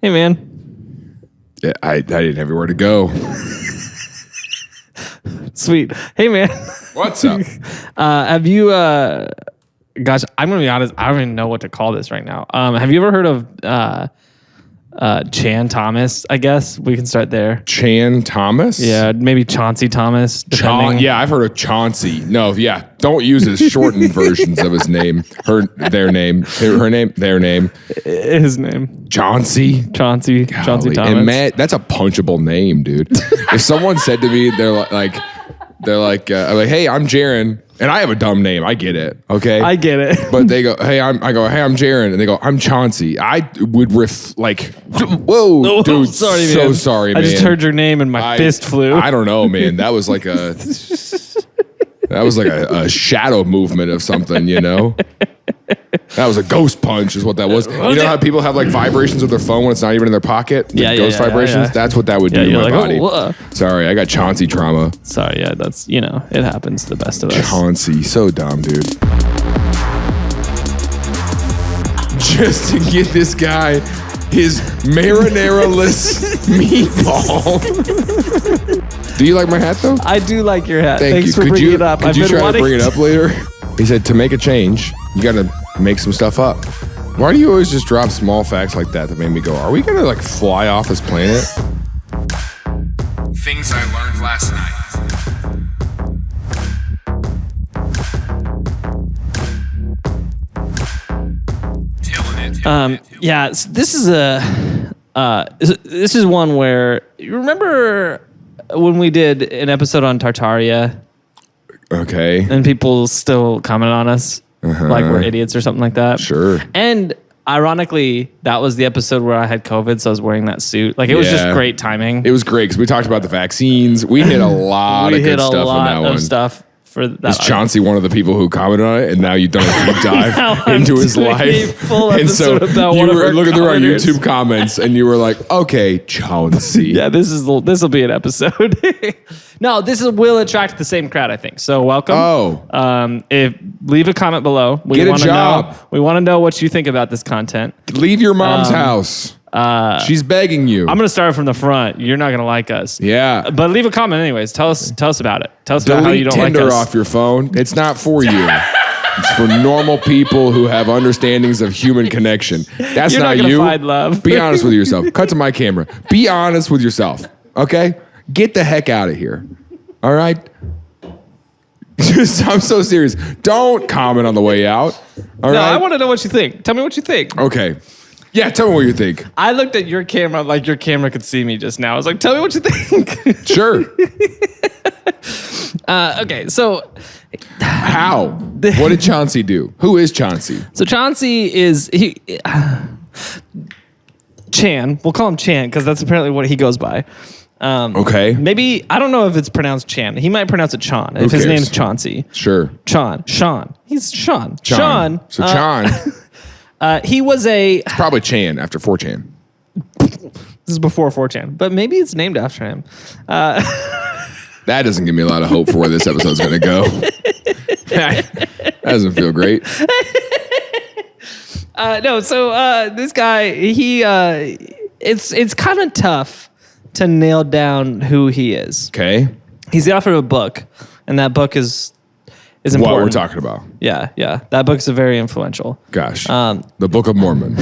Hey, man. Yeah, I didn't have anywhere to go. Sweet. Hey, man. What's up? Have you... gosh, I'm going to be honest. I don't even know what to call this right now. Have you ever heard of Chan Thomas, I guess? We can start there. Chan Thomas? Yeah, maybe Chauncey Thomas. Yeah, I've heard of Chauncey. No, yeah. Don't use his shortened versions of his name. Their name. His name. Chauncey Thomas. And Matt, that's a punchable name, dude. If someone said to me, they're like, hey, I'm Jaron. And I have a dumb name. I get it. Okay. I get it. But they go, hey, I'm Jaron. And they go, I'm Chauncey. I would whoa, dude. Sorry, so man. sorry, man. I just heard your name and my fist flew. I don't know, man. That was like a shadow movement of something, you know? That was a ghost punch is what that was. You know how people have like vibrations with their phone when it's not even in their pocket? Ghost vibrations? Yeah. That's what that would do to my body. Oh, sorry, I got Chauncey trauma. Sorry, yeah, that's, it happens to the best of us. Chauncey, so dumb, dude. Just to get this guy his marinara-less meatball. Do you like my hat, though? I do like your hat. Thanks for bringing it up. Could you try to bring it up later? He said, to make a change, you got to make some stuff up. Why do you always just drop small facts like that made me go, are we going to fly off this planet? Things I learned last night. Yeah, this is one where, you remember when we did an episode on Tartaria? Okay. And people still comment on us like we're idiots or something like that. Sure. And ironically, that was the episode where I had COVID, so I was wearing that suit. Like, it was just great timing. It was great because we talked about the vaccines. We hit a lot of good stuff on that one. Stuff for that. Is Chauncey one of the people who commented on it, and now you've done a deep dive into his life? And so you were looking through our YouTube comments, and you were like, "Okay, Chauncey." Yeah, this will be an episode. No, this will attract the same crowd, I think. So welcome. Oh, leave a comment below. Get a job. We want to know what you think about this content. Leave your mom's house. She's begging you. I'm going to start from the front. You're not going to like us. Yeah. But leave a comment anyways. Tell us about it. Tell us about how you don't Tinder like us. off your phone. It's not for you. It's for normal people who have understandings of human connection. That's You're not gonna you. Find love. Be honest with yourself. Cut to my camera. Be honest with yourself. Okay? Get the heck out of here. All right? I'm so serious. Don't comment on the way out. All right? I want to know what you think. Tell me what you think. Okay. Yeah, tell me what you think. I looked at your camera like your camera could see me just now. I was like, tell me what you think. Sure. Okay, so... How? What did Chauncey do? Who is Chauncey? So Chauncey is... Chan. We'll call him Chan because that's apparently what he goes by. Okay. Maybe, I don't know if it's pronounced Chan. He might pronounce it Chon if his name's Chauncey. Sure. Sean. He's Sean. Sean. So Sean. He was It's probably Chan after 4chan. This is before 4chan, but maybe it's named after him. That doesn't give me a lot of hope for where this episode's going to go. That doesn't feel great. This guy, it's kind of tough to nail down who he is. Okay. He's the author of a book, and that book is important. What we're talking about. Yeah. That book is very influential. Gosh. The Book of Mormon.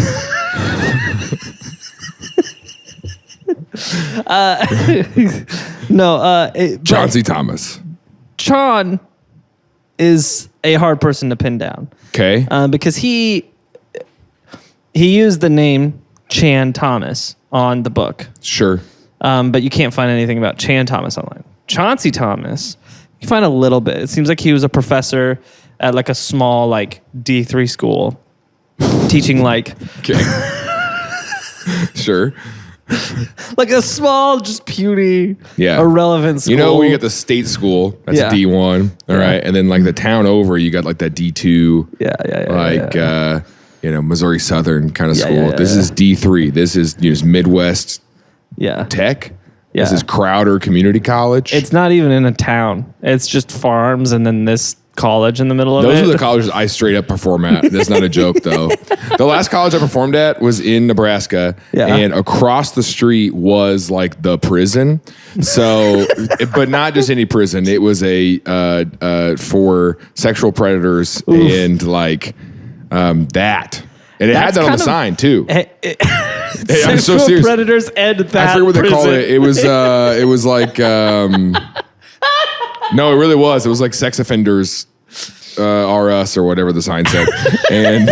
Chauncey Thomas. Sean is a hard person to pin down. Okay. Because he used the name Chan Thomas on the book. Sure. But you can't find anything about Chan Thomas online. Chauncey Thomas, you can find a little bit. It seems like he was a professor at like a small like D3 school teaching like... Okay. Sure. Like a small, just puny, irrelevant school. You know, when you get the state school, that's a D1, all right? And then like the town over, you got like that D2. Missouri Southern kind of school. This is D3. This is Midwest Tech. Yeah. This is Crowder Community College. It's not even in a town. It's just farms and then this college in the middle of Those it. are the colleges I straight up perform at. That's not a joke, though. The last college I performed at was in Nebraska, and across the street was like the prison. So, but not just any prison. It was a for sexual predators and like that. And it had that on the sign too. I'm so serious. Predators and that. I forget what they called it. It was like. No, it really was. It was like sex offenders are us or whatever the sign said. And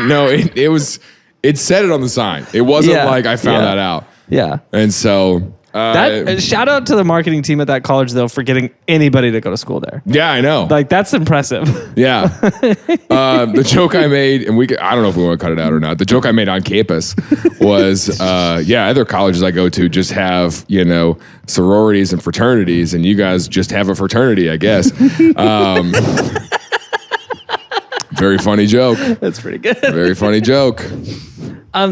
no, it said it on the sign. It wasn't like I found that out. Yeah. And so shout out to the marketing team at that college though for getting anybody to go to school there. Yeah, I know. Like that's impressive. Yeah. The joke I made, and I don't know if we want to cut it out or not. The joke I made on campus was, other colleges I go to just have, sororities and fraternities, and you guys just have a fraternity, I guess. Very funny joke. That's pretty good. Very funny joke.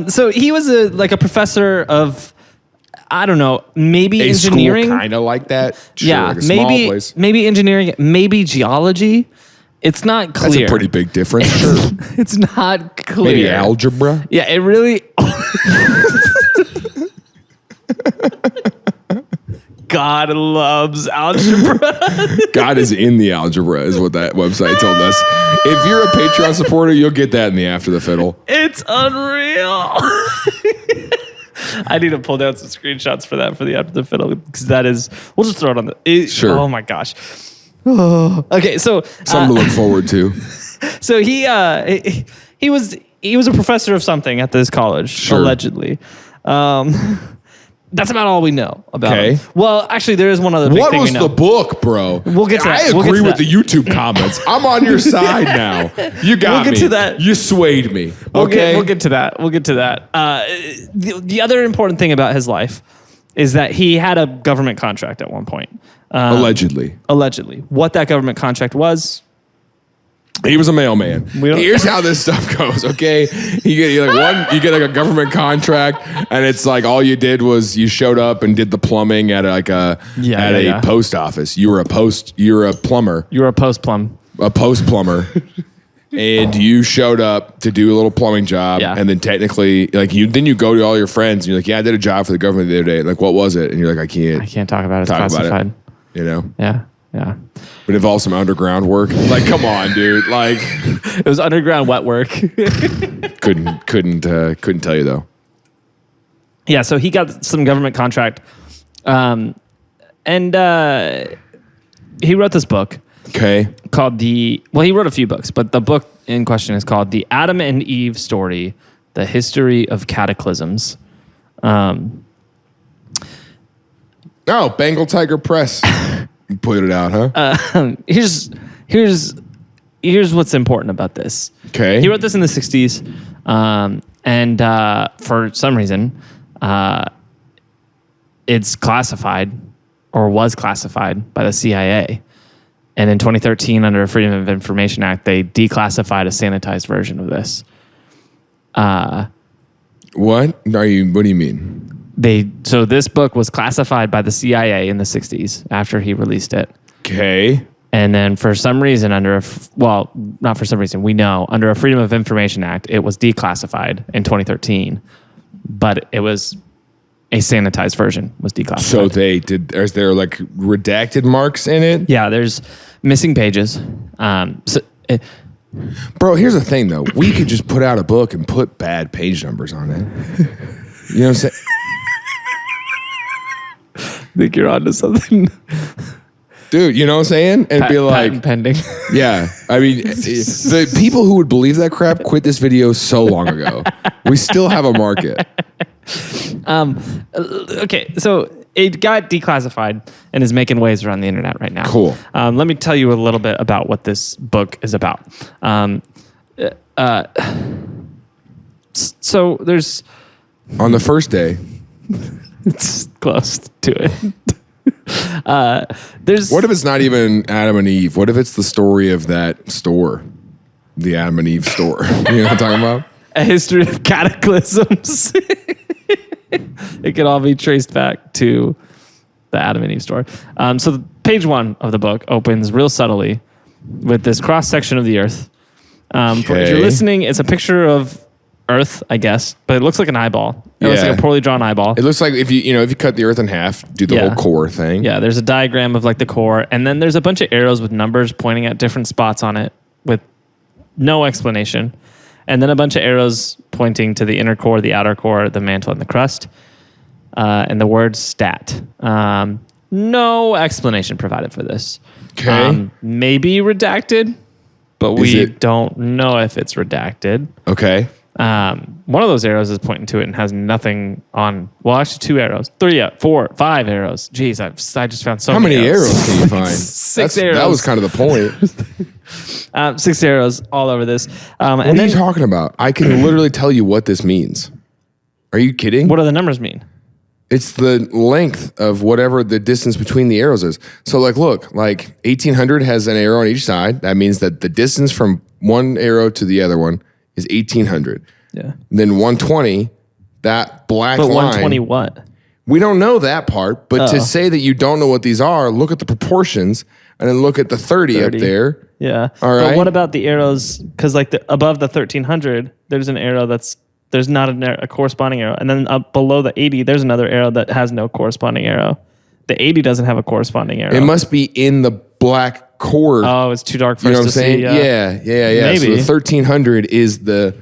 So he was a professor of, I don't know, maybe engineering. Kind of like that. Sure, yeah, like a small place. Maybe engineering, maybe geology. It's not clear. That's a pretty big difference. Sure. It's not clear. Maybe algebra. Yeah, it really. God loves algebra. God is in the algebra, is what that website told us. If you're a Patreon supporter, you'll get that in the After the Fiddle. It's unreal. I need to pull down some screenshots for that for the After the Fiddle because that is. We'll just throw it on the. Sure. Oh my gosh. Oh. Okay, so something to look forward to. So he was a professor of something at this college, allegedly. That's about all we know about him. Well, actually, there is one other big thing we know. What was the book, bro? We'll get to that. I agree with the YouTube comments. I'm on your side now. You got me. We'll get to that. You swayed me. Okay. We'll get to that. The other important thing about his life is that he had a government contract at one point. Allegedly. What that government contract was. He was a mailman. Here's how this stuff goes, okay? You get like a government contract, and it's like all you did was you showed up and did the plumbing at a post office. You're a plumber. You're a post plumber. A post plumber. And you showed up to do a little plumbing job, and then technically, then you go to all your friends, and you're like, "Yeah, I did a job for the government the other day." Like, what was it? And you're like, I can't talk about it. It's classified. Yeah. But it involves some underground work. Like, come on, dude. Like, it was underground wet work. couldn't tell you though. Yeah, so he got some government contract, and he wrote this book. Okay. Called he wrote a few books, but the book in question is called The Adam and Eve Story: The History of Cataclysms. Bengal Tiger Press put it out, huh? Here's what's important about this. Okay. He wrote this in the 60s, and for some reason, it's classified or was classified by the CIA. And in 2013, under a Freedom of Information Act, they declassified a sanitized version of this. What do you mean? So this book was classified by the CIA in the 60s after he released it. Okay. And then for some reason not for some reason, we know under a Freedom of Information Act, it was declassified in 2013, but it was a sanitized version was declassified. So is there like redacted marks in it? Yeah, there's missing pages. Bro, here's the thing though. We could just put out a book and put bad page numbers on it. You know what I'm saying? I think you're onto something. Dude, you know what I'm saying? And be like... Patent pending. Yeah. I mean, the people who would believe that crap quit this video so long ago. We still have a market. Okay, so it got declassified and is making waves around the internet right now. Cool. Let me tell you a little bit about what this book is about. So there's... On the first day... It's close to it. What if it's not even Adam and Eve? What if it's the story of that store? The Adam and Eve store. You know what I'm talking about? A history of cataclysms. It could all be traced back to the Adam and Eve store. So the page 1 of the book opens real subtly with this cross section of the Earth. If you're listening, it's a picture of Earth, I guess, but it looks like an eyeball. It looks like a poorly drawn eyeball. It looks like if you cut the Earth in half, do the whole core thing. Yeah, there's a diagram of like the core, and then there's a bunch of arrows with numbers pointing at different spots on it with no explanation, and then a bunch of arrows pointing to the inner core, the outer core, the mantle, and the crust, and the word stat. No explanation provided for this. Okay. Maybe redacted, but we don't know if it's redacted. Okay. One of those arrows is pointing to it and has nothing on. Well, actually, 2 arrows, 3, 4, 5 arrows. Jeez, I just found so many. How many arrows can you find? 6 arrows. That was kind of the point. 6 arrows all over this. What are you talking about? I can literally tell you what this means. Are you kidding? What do the numbers mean? It's the length of whatever the distance between the arrows is. So look, 1800 has an arrow on each side. That means that the distance from one arrow to the other one is 1800. Yeah. And then 120, that black line. But 120 what? We don't know that part, but to say that you don't know what these are, look at the proportions and then look at the 30 up there. Yeah. All right. But what about the arrows? Because above the 1300, there's an arrow there's not a corresponding arrow. And then up below the 80, there's another arrow that has no corresponding arrow. The 80 doesn't have a corresonding arrow. It must be in the black core. Oh, it's too dark for you know us what to I'm saying? see. Yeah. Maybe. So the 1300 is the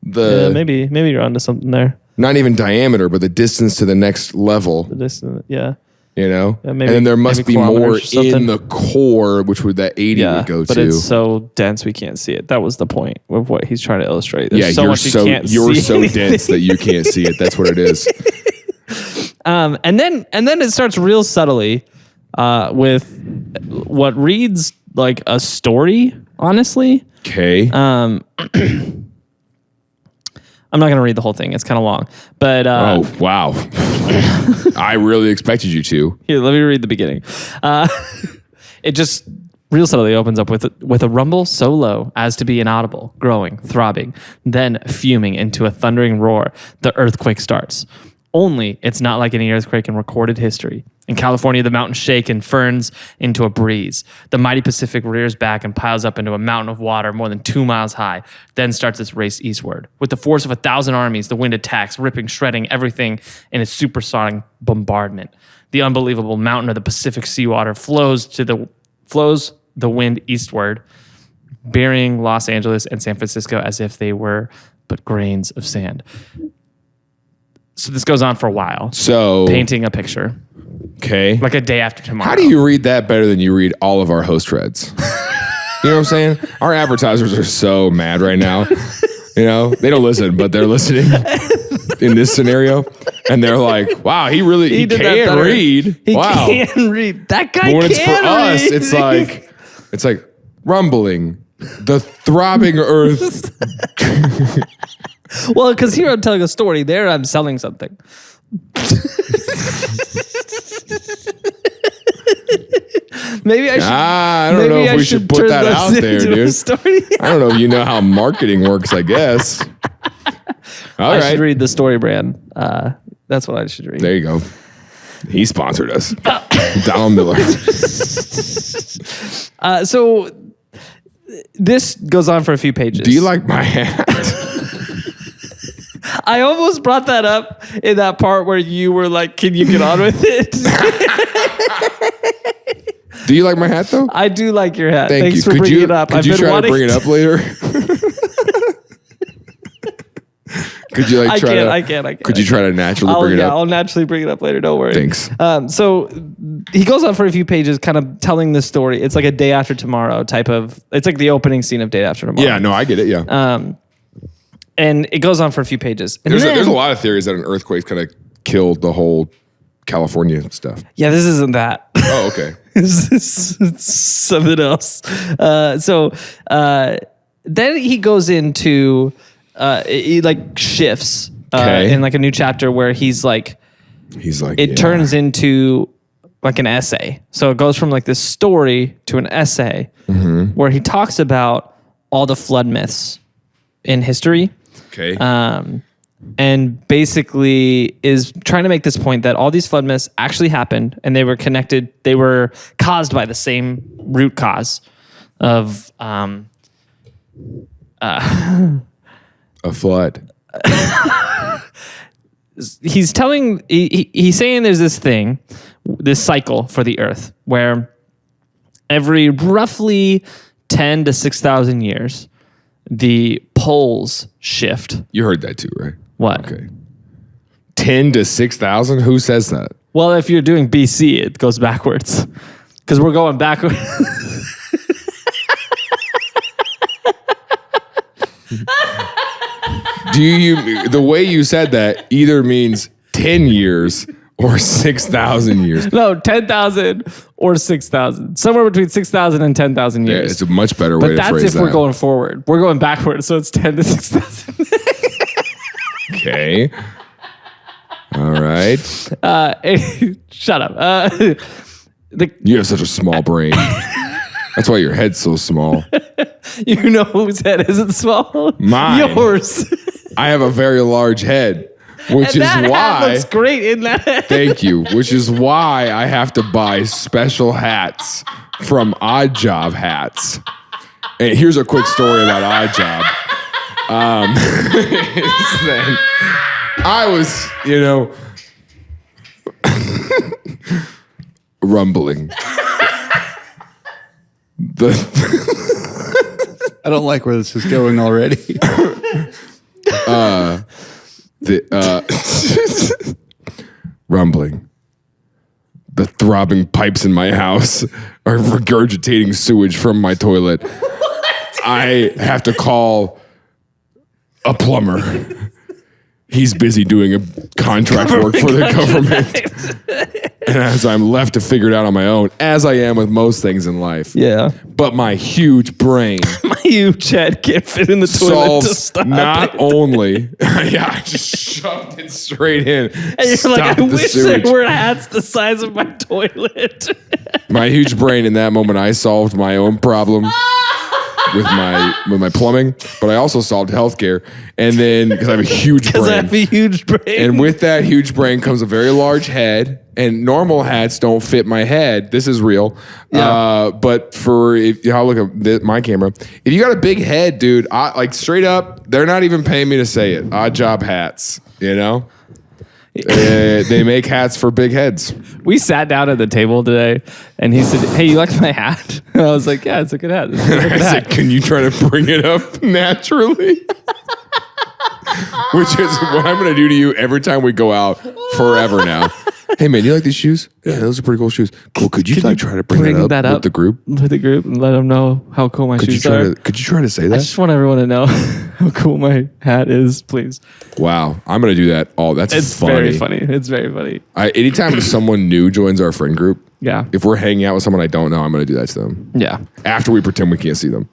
maybe you're onto something there. Not even diameter, but the distance to the next level. The distance, yeah. You know? Yeah, maybe, and then there must be more in the core, which would that 80 would go but to. it's so dense we can't see it. That was the point of what he's trying to illustrate. There's so you're much you can't you're see so anything. dense that you can't see it. That's what it is. And then it starts real subtly with what reads like a story, honestly. Okay. I'm not going to read the whole thing. It's kind of long. But oh, wow. I really expected you to. Here, let me read the beginning. It just real subtly opens up with a rumble so low as to be inaudible, growing, throbbing, then fuming into a thundering roar. The earthquake starts. Only it's not like any earthquake in recorded history. In California, the mountains shake and ferns into a breeze. The mighty Pacific rears back and piles up into a mountain of water more than 2 miles high, then starts its race eastward. With the force of 1,000 armies, the wind attacks, ripping, shredding everything in its supersonic bombardment. The unbelievable mountain of the Pacific seawater flows the wind eastward, burying Los Angeles and San Francisco as if they were but grains of sand. So this goes on for a while. So painting a picture. Okay. Like a day after tomorrow. How do you read that better than you read all of our host threads? You know what I'm saying? Our advertisers are so mad right now. You know, they don't listen, but they're listening in this scenario. And they're like, wow, he can read. He wow. can read. That guy but when can it's for read. us, it's like rumbling, the throbbing earth. Well, because here I'm telling a story. There I'm selling something. Maybe I should. I don't know if we should put that out there, dude. I don't know if you know how marketing works, I guess. I should read the story brand. That's what I should read. There you go. He sponsored us. Donald Miller. So this goes on for a few pages. Do you like my hat? I almost brought that up in that part where you were like, can you get on with it? Do you like my hat, though? I do like your hat. Thanks for bringing it up. Could you try to bring it up later? Could you I can't. Could you try to naturally bring it up? I'll naturally bring it up later. Don't worry. Thanks. So he goes on for a few pages kind of telling this story. It's like a day after tomorrow type of, it's like the opening scene of Day After Tomorrow. Yeah, no, I get it. Yeah. And it goes on for a few pages. And there's a lot of theories that an earthquake kind of killed the whole California stuff. Yeah, this isn't that. Oh, okay. It's something else. Then he goes into, he like shifts in like a new chapter where he's like, it turns into like an essay. So it goes from like this story to an essay where he talks about all the flood myths in history. Okay. and basically is trying to make this point that all these flood myths actually happened, and they were connected. They were caused by the same root cause of a flood. He's saying there's this thing, this cycle for the Earth, where every roughly 10 to 6,000 years, the poles shift. You heard that too, right? What? Okay. 10 to 6,000? Who says that? Well, if you're doing BC, it goes backwards. Because we're going backwards. The way you said that either means 10 years or 6,000 years. No, 10,000 or 6,000. Somewhere between 6,000 and 10,000 years. Yeah, it's a much better way to phrase that. But that's if we're going forward. We're going backwards, so it's 10 to 6,000. Okay. All right. Shut up. You have such a small brain. That's why your head's so small. You know whose head isn't small? Mine. Yours. I have a very large head, which is why. Hat looks great in that head. Thank you. Which is why I have to buy special hats from Odd Job Hats. And here's a quick story about Odd Job. I was, rumbling. I don't like where this is going already. Rumbling. The throbbing pipes in my house are regurgitating sewage from my toilet. What? I have to call a plumber. He's busy doing a contract work for the government. And as I'm left to figure it out on my own, as I am with most things in life. Yeah. But my huge brain. My huge head can't fit in the toilet to stop not only. Yeah, I just shoved it straight in. And you're like, I wish there were hats the size of my toilet. My huge brain in that moment, I solved my own problem. With my plumbing, but I also solved healthcare, and then because I have a huge brain. Because I have a huge brain, and with that huge brain comes a very large head. And normal hats don't fit my head. This is real. Yeah. But I'll look at my camera. If you got a big head, dude, like straight up, they're not even paying me to say it. Odd Job Hats, They make hats for big heads. We sat down at the table today, and he said, "Hey, you like my hat?" And I was like, "Yeah, it's a good hat." I said, "Can you try to bring it up naturally?" Which is what I'm going to do to you every time we go out forever now. Hey man, you like these shoes? Yeah, those are pretty cool shoes. Cool. Could you try to bring that up with the group? With the group and let them know how cool my shoes are. Could you try to say that? I just want everyone to know how cool my hat is, please. Wow. I'm going to do that. It's funny. Very funny. It's very funny. Anytime someone new joins our friend group, yeah. If we're hanging out with someone I don't know, I'm going to do that to them. Yeah. After we pretend we can't see them.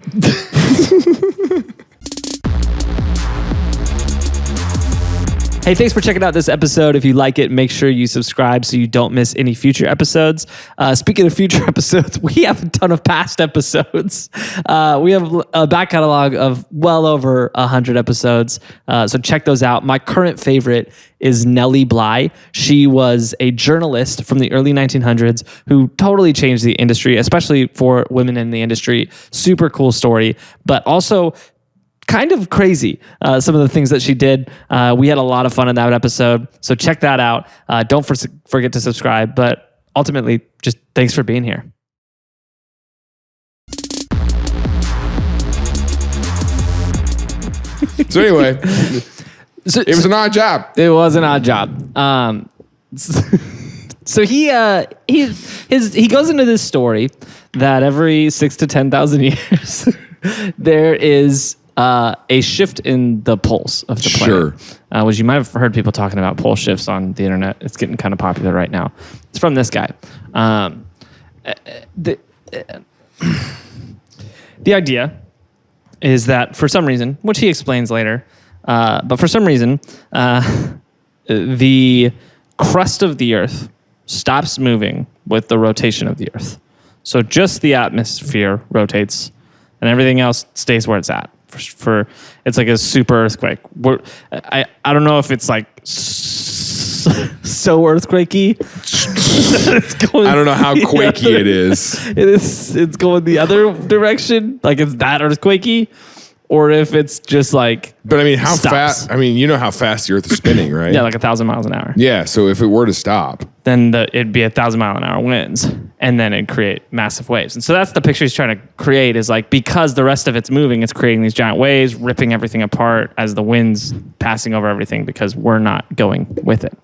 Hey, thanks for checking out this episode. If you like it, make sure you subscribe so you don't miss any future episodes. Speaking of future episodes, we have a ton of past episodes. We have a back catalog of well over 100 episodes. So check those out. My current favorite is Nellie Bly. She was a journalist from the early 1900s who totally changed the industry, especially for women in the industry. Super cool story, but also kind of crazy, some of the things that she did. We had a lot of fun in that episode, so check that out. Don't forget to subscribe, but ultimately, just thanks for being here. So anyway, it was an odd job. It was an odd job. So he goes into this story that every 6,000 to 10,000 years there is a shift in the poles of the planet. Sure. Which you might have heard people talking about pole shifts on the internet. It's getting kind of popular right now. It's from this guy. The idea is that for some reason, which he explains later, but for some reason, the crust of the Earth stops moving with the rotation of the Earth. So just the atmosphere rotates and everything else stays where it's at. for it's like a super earthquake. I don't know if it's like so earthquakey. I don't know how quakey it is. It's going the other direction, like it's that earthquakey, or if it's just like. But I mean, how fast? I mean, you know how fast the Earth is spinning, right? Yeah, like 1,000 miles an hour. Yeah, so if it were to stop, then it'd be 1,000-mile-an-hour winds, and then it'd create massive waves. And so that's the picture he's trying to create, is like, because the rest of it's moving, it's creating these giant waves, ripping everything apart as the wind's passing over everything because we're not going with it.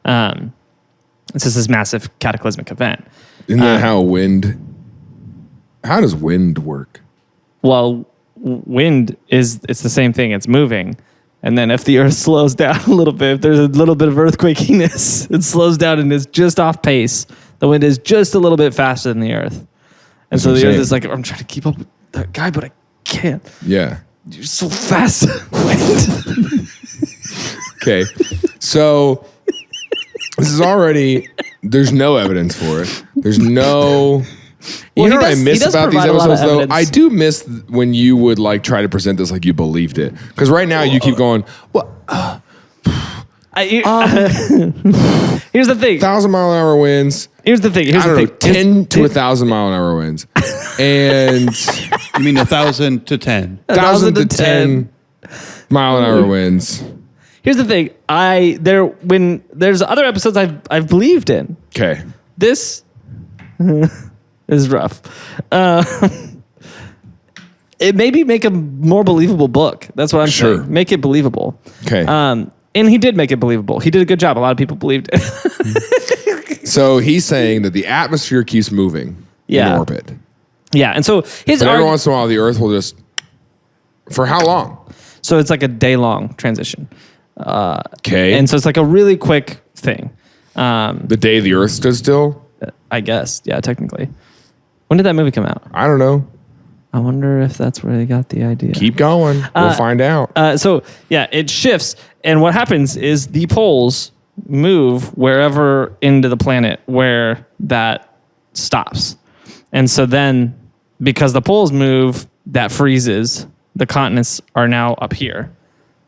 It's just this massive cataclysmic event. Isn't that how does wind work? Well, wind it's the same thing. It's moving. And then if the earth slows down a little bit, if there's a little bit of earthquakiness, it slows down and is just off pace. The wind is just a little bit faster than the earth. And so the earth is like, I'm trying to keep up with that guy, but I can't. Yeah. You're so fast. Okay. So this is already, there's no evidence for it. There's no... You know what I miss about these episodes, though? I do miss when you would like try to present this like you believed it. Because right now you keep going, well, here's the thing. 1,000-mile-an-hour winds. Here's the thing. 10 to 1,000-mile-an-hour winds. And you mean 1,000 to 10? 1,000 to 10-mile-an-hour winds. Here's the thing. When there's other episodes I've believed in. Okay. This is rough. It maybe make a more believable book. That's what I'm saying. Make it believable. Okay. And he did make it believable. He did a good job. A lot of people believed it. So he's saying that the atmosphere keeps moving in orbit. Yeah, and so every once in a while the Earth will just. For how long? So it's like a day-long transition. Okay. And so it's like a really quick thing. The day the Earth stood still? I guess. Yeah, technically. When did that movie come out? I don't know. I wonder if that's where they got the idea. Keep going. We'll find out. So, yeah, it shifts. And what happens is the poles move wherever into the planet where that stops. And so then, because the poles move, that freezes. The continents are now up here.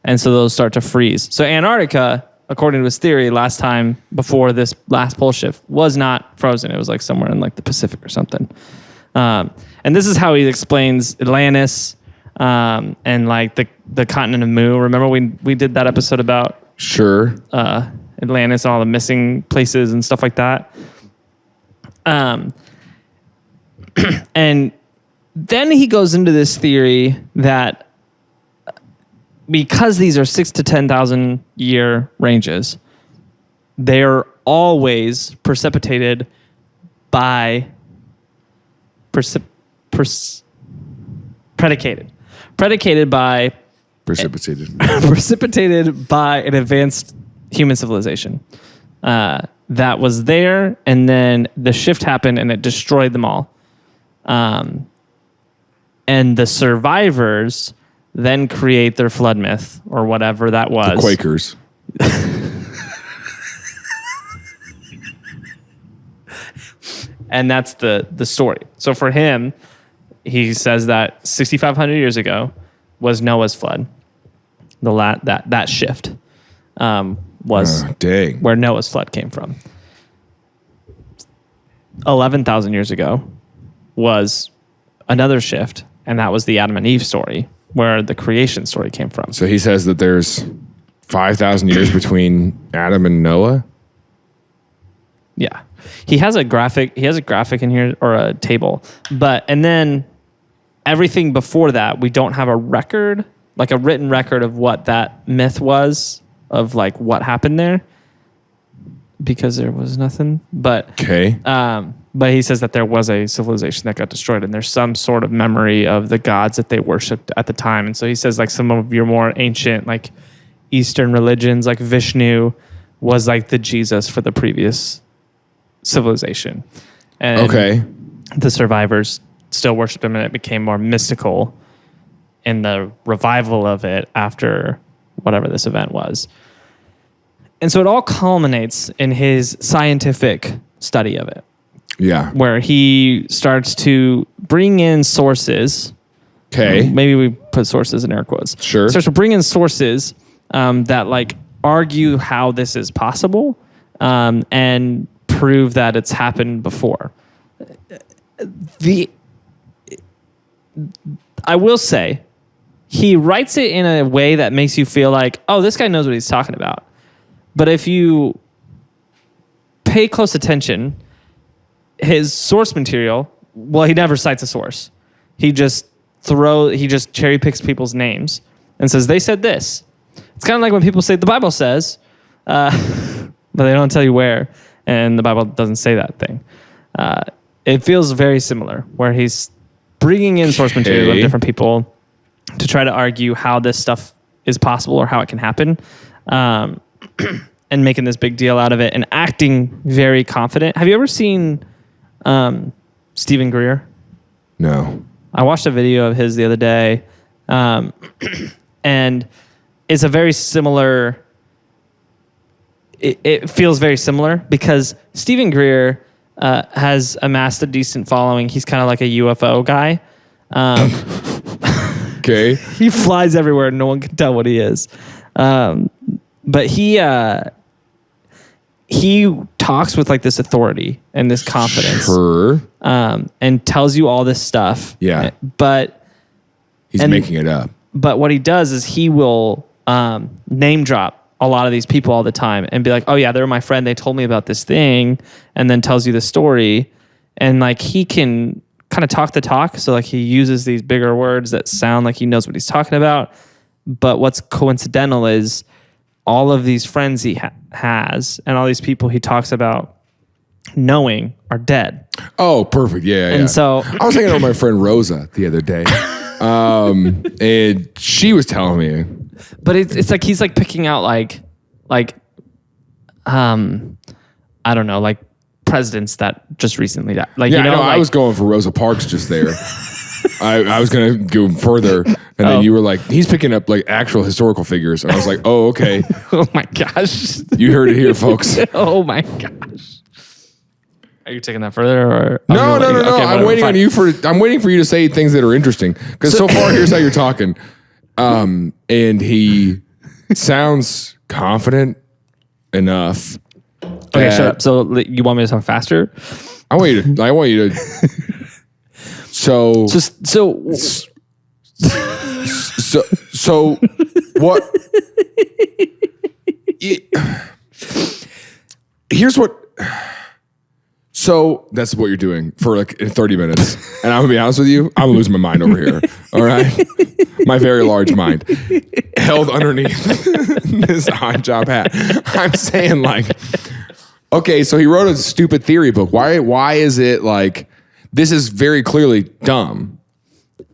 And so those start to freeze. So Antarctica, according to his theory, last time before this last pole shift was not frozen. It was like somewhere in like the Pacific or something. And this is how he explains Atlantis and like the continent of Mu. Remember we did that episode about Atlantis and all the missing places and stuff like that. And then he goes into this theory that because these are 6,000 to 10,000 year ranges, they're always precipitated by precipitated by an advanced human civilization that was there, and then the shift happened and it destroyed them all. And the survivors then create their flood myth or whatever that was. The Quakers. And that's the story. So for him, he says that 6,500 years ago was Noah's flood. That shift was where Noah's flood came from. 11,000 years ago was another shift, and that was the Adam and Eve story, where the creation story came from. So he says that there's 5,000 years between Adam and Noah? Yeah. He has a graphic in here, or a table. And then everything before that, we don't have a record, like a written record of what that myth was, of like what happened there, because there was nothing. But he says that there was a civilization that got destroyed, and there's some sort of memory of the gods that they worshipped at the time. And so he says like some of your more ancient, like Eastern religions, like Vishnu was like the Jesus for the previous civilization. And the survivors still worshiped him, and it became more mystical in the revival of it after whatever this event was. And so it all culminates in his scientific study of it. Yeah. Where he starts to bring in sources. Okay. Maybe we put sources in air quotes. Sure. Starts to bring in sources that like argue how this is possible and prove that it's happened before. I will say, he writes it in a way that makes you feel like, oh, this guy knows what he's talking about. But if you pay close attention, his source material, well, he never cites a source. He just cherry picks people's names and says, they said this. It's kind of like when people say the Bible says, but they don't tell you where, and the Bible doesn't say that thing. It feels very similar, where he's bringing in source material of different people to try to argue how this stuff is possible or how it can happen, and making this big deal out of it and acting very confident. Have you ever seen Stephen Greer? No. I watched a video of his the other day, and it's a very similar... It feels very similar because Stephen Greer has amassed a decent following. He's kind of like a UFO guy. Okay. He flies everywhere. No one can tell what he is. But he talks with like this authority and this confidence. Sure. And tells you all this stuff. Yeah. But he's making it up. But what he does is he will name drop a lot of these people all the time and be like, oh yeah, they're my friend. They told me about this thing, and then tells you the story. And like, he can kind of talk the talk. So like, he uses these bigger words that sound like he knows what he's talking about. But what's coincidental is all of these friends he has and all these people he talks about knowing are dead. Oh, perfect. Yeah. And so I was hanging out with my friend Rosa the other day. And she was telling me, but it's like he's like picking out like I don't know, like presidents that just recently died. Like, yeah, you know, I was going for Rosa Parks just there. I was gonna go further, and then you were like, he's picking up like actual historical figures, and I was like, oh, okay. Oh my gosh, you heard it here, folks. Oh my gosh. Are you taking that further, or no? Okay, I'm waiting on you I'm waiting for you to say things that are interesting. Because so far, here's how you're talking. And he sounds confident enough. Okay, shut up. So you want me to talk faster? I want you to. So what? Here's what. So that's what you're doing for like 30 minutes. And I'm gonna be honest with you, I'm losing my mind over here. All right. My very large mind held underneath this on-job hat. I'm saying like, okay, so he wrote a stupid theory book. Why is it like, this is very clearly dumb?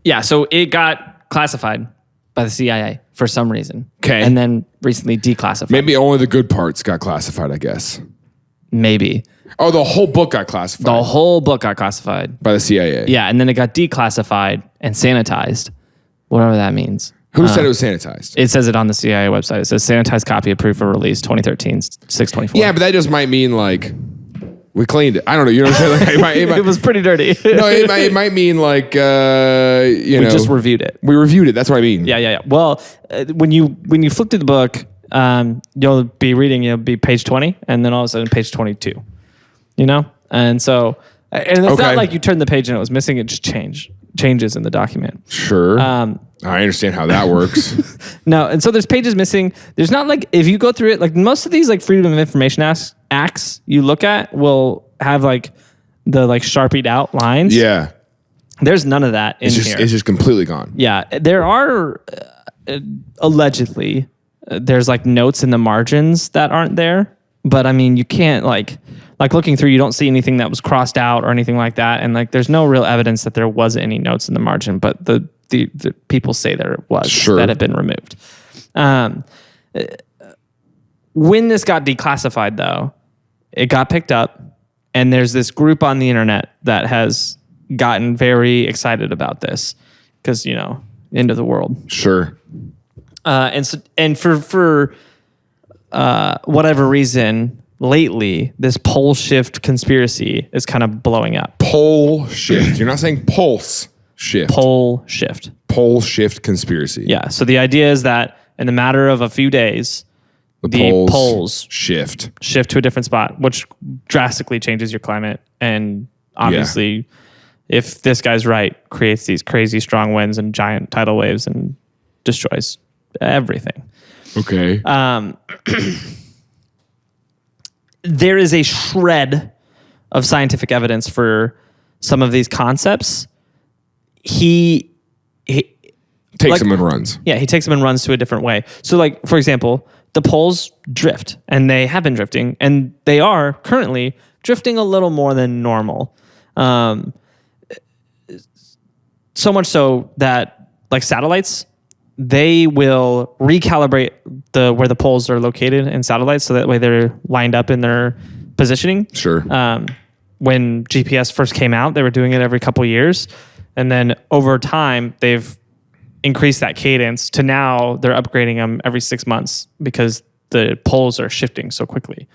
Yeah. So it got classified by the CIA for some reason. Okay. And then recently declassified. Maybe only the good parts got classified, I guess. Maybe. Oh, the whole book got classified. The whole book got classified. By the CIA. Yeah, and then it got declassified and sanitized, whatever that means. Who said it was sanitized? It says it on the CIA website. It says sanitized copy approved for release 2013, 624. Yeah, but that just might mean like, we cleaned it. I don't know. You know what I'm saying? Like, it was pretty dirty. No, it might mean like, we just reviewed it. We reviewed it. That's what I mean. Yeah. Well, when you flip through the book, you'll be reading, you'll be page 20, and then all of a sudden page 22. You know? And so, and it's not like you turned the page and it was missing. It just changes in the document. Sure. I understand how that works. No. And so there's pages missing. There's not like, if you go through it, like most of these like Freedom of Information acts you look at will have like the like Sharpied out lines. Yeah. There's none of that in here. It's just completely gone. Yeah. There are allegedly, there's like notes in the margins that aren't there. But I mean, you can't like looking through, you don't see anything that was crossed out or anything like that. And like, there's no real evidence that there was any notes in the margin, but the people say there was that have been removed. When this got declassified though, it got picked up, and there's this group on the internet that has gotten very excited about this because, you know, end of the world. Sure. And for whatever reason, lately, this pole shift conspiracy is kind of blowing up. Pole shift. You're not saying pulse shift. Pole shift. pole shift conspiracy. Yeah. So the idea is that in the matter of a few days, the poles shift to a different spot, which drastically changes your climate. And obviously, if this guy's right, creates these crazy strong winds and giant tidal waves and destroys everything. Okay. There is a shred of scientific evidence for some of these concepts. He takes them and runs. Yeah, he takes them and runs to a different way. So, like, for example, the poles drift, and they have been drifting, and they are currently drifting a little more than normal. So much so that, like, satellites, they will recalibrate where the poles are located in satellites, so that way they're lined up in their positioning. Sure. When GPS first came out, they were doing it every couple years, and then over time they've increased that cadence to now they're upgrading them every 6 months because the poles are shifting so quickly.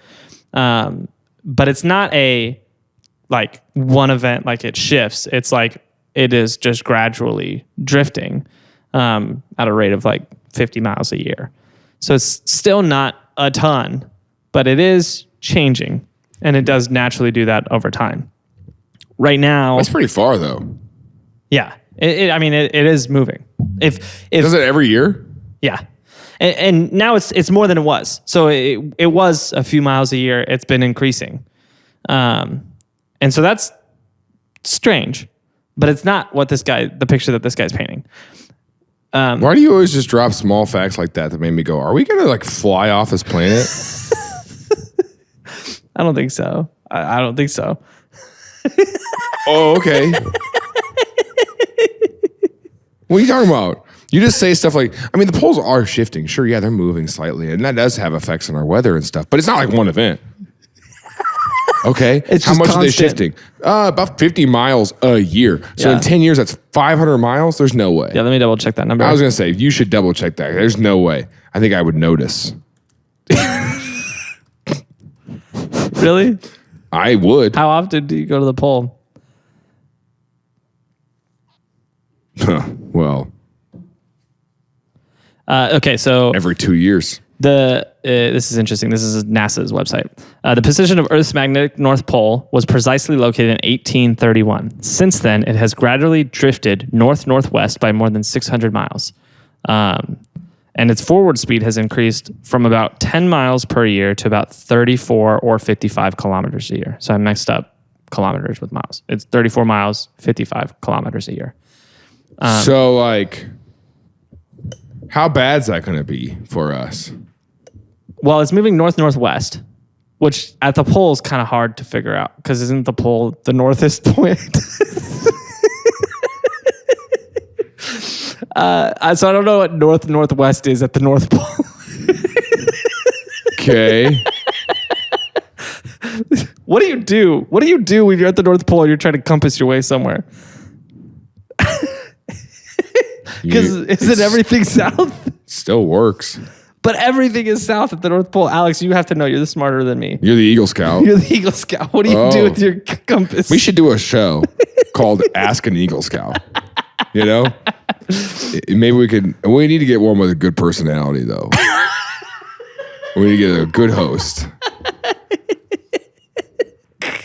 But it's not a like one event, like it shifts. It's like it is just gradually drifting at a rate of like 50 miles a year. So it's still not a ton, but it is changing, and it does naturally do that over time. Right now, that's pretty far though. Yeah, it is moving. If does it every year? Yeah, and now it's more than it was. So it was a few miles a year. It's been increasing, and so that's strange, but it's not what the picture that this guy's painting. Why do you always just drop small facts like that made me go, are we going to like fly off this planet? I don't think so. I don't think so. Oh, okay. What are you talking about? You just say stuff like, I mean, the poles are shifting. Sure, yeah, they're moving slightly, and that does have effects on our weather and stuff, but it's not like one event. Okay. How much are they shifting? About 50 miles a year. So in 10 years, that's 500 miles. There's no way. Yeah, let me double check that number. I was going to say, you should double check that. There's no way. I think I would notice. Really? I would. How often do you go to the pole? Well. Okay, so every 2 years. This is interesting. This is NASA's website. The position of Earth's magnetic North Pole was precisely located in 1831. Since then, it has gradually drifted north-northwest by more than 600 miles. And its forward speed has increased from about 10 miles per year to about 34 or 55 kilometers a year. So I mixed up kilometers with miles. It's 34 miles, 55 kilometers a year. So, like, how bad's that going to be for us? Well, it's moving north-northwest, which at the pole is kind of hard to figure out because isn't the pole the northest point? So I don't know what north-northwest is at the North Pole. Okay. What do you do? What do you do when you're at the North Pole and you're trying to compass your way somewhere? Because isn't everything south? Still works. But everything is south at the North Pole. Alex, you have to know. You're smarter than me. You're the Eagle Scout. You're the Eagle Scout. What do you do with your compass? We should do a show called Ask an Eagle Scout. You know? Maybe we need to get one with a good personality, though. We need to get a good host.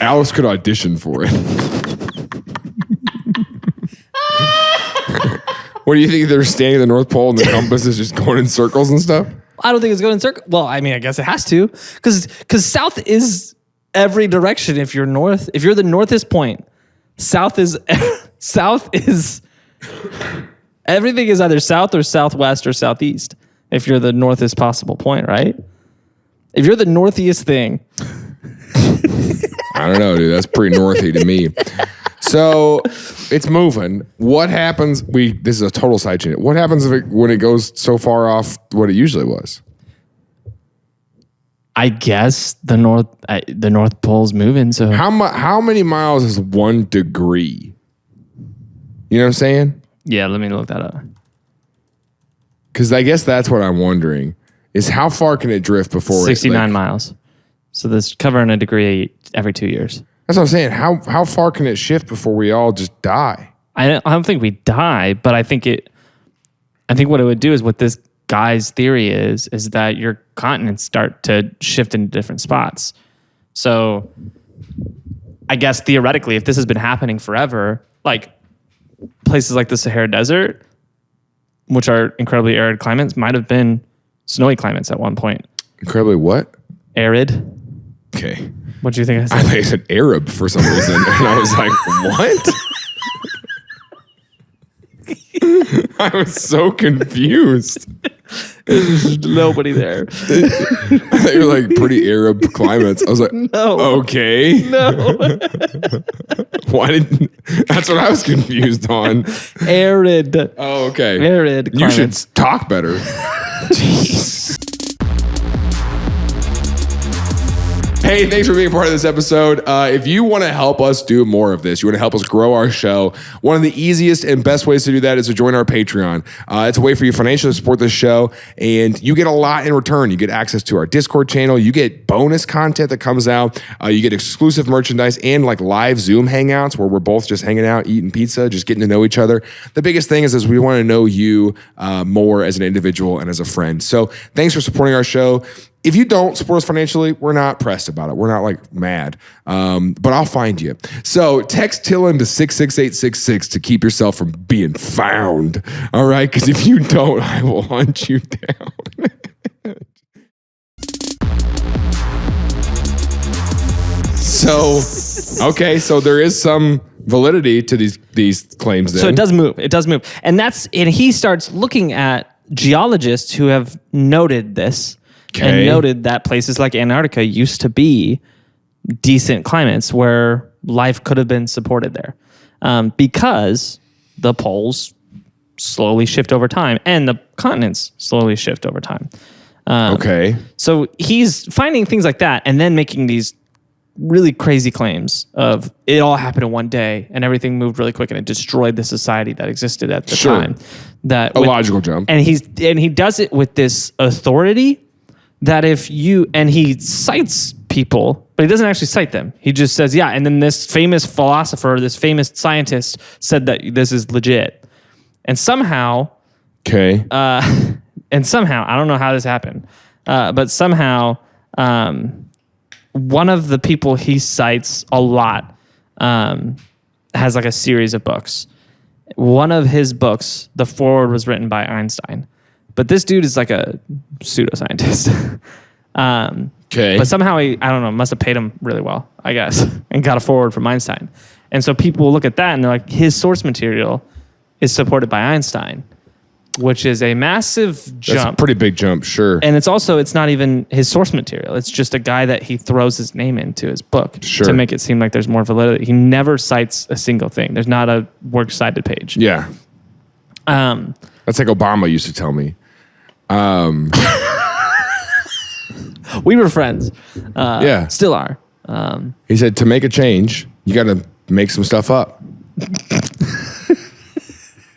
Alex could audition for it. What do you think? They're standing at the North Pole and the compass is just going in circles and stuff? I don't think it's going in circles. Well, I mean, I guess it has to. Because south is every direction. If you're north, if you're the northest point, south is everything is either south or southwest or southeast. If you're the northest possible point, right? If you're the northeast thing. I don't know, dude. That's pretty northy to me. So it's moving. What happens? This is a total side chain. What happens when it goes so far off what it usually was? I guess the North Pole's moving. So how many miles is 1 degree? You know what I'm saying? Yeah, let me look that up. Because I guess that's what I'm wondering is how far can it drift before 69 miles. So this covering a degree every 2 years. That's what I'm saying. How far can it shift before we all just die? I don't think we die, but I think I think what it would do is what this guy's theory is that your continents start to shift into different spots. So I guess theoretically, if this has been happening forever, like places like the Sahara Desert, which are incredibly arid climates, might have been snowy climates at one point. Incredibly what? Arid. Okay. What do you think I said? I thought you said Arab for some reason. And I was like, what? I was so confused. There's nobody there. I thought you were like pretty Arab climates. I was like, no. Okay. No. That's what I was confused on. Arid. Oh, okay. Arid climates. You should talk better. Jeez. Hey, thanks for being a part of this episode. If you want to help us do more of this, you want to help us grow our show, one of the easiest and best ways to do that is to join our Patreon. It's a way for you financially to support this show, and you get a lot in return. You get access to our Discord channel. You get bonus content that comes out. You get exclusive merchandise and like live Zoom hangouts where we're both just hanging out, eating pizza, just getting to know each other. The biggest thing is we want to know you more as an individual and as a friend. So thanks for supporting our show. If you don't support us financially, we're not pressed about it. We're not like mad, but I'll find you. So text TILLN to 66866 to keep yourself from being found. All right, because if you don't, I will hunt you down. So there is some validity to these claims. Then. So it does move. It does move, and he starts looking at geologists who have noted this. Okay. And noted that places like Antarctica used to be decent climates where life could have been supported there, because the poles slowly shift over time and the continents slowly shift over time. Okay. So he's finding things like that and then making these really crazy claims of it all happened in one day and everything moved really quick and it destroyed the society that existed at the time. Logical jump. And he does it with this authority. That he cites people, but he doesn't actually cite them. He just says, yeah, and then this famous philosopher, this famous scientist said that this is legit. And somehow, I don't know how this happened, but somehow one of the people he cites a lot has like a series of books. One of his books, the foreword was written by Einstein. But this dude is like a pseudoscientist. But somehow must have paid him really well, I guess, and got a forward from Einstein. And so people will look at that and they're like, his source material is supported by Einstein, which is a massive jump. That's a pretty big jump, sure. And it's not even his source material. It's just a guy that he throws his name into his book to make it seem like there's more validity. He never cites a single thing. There's not a works cited page. Yeah. That's like Obama used to tell me. We were friends. Yeah. Still are. He said, to make a change, you got to make some stuff up.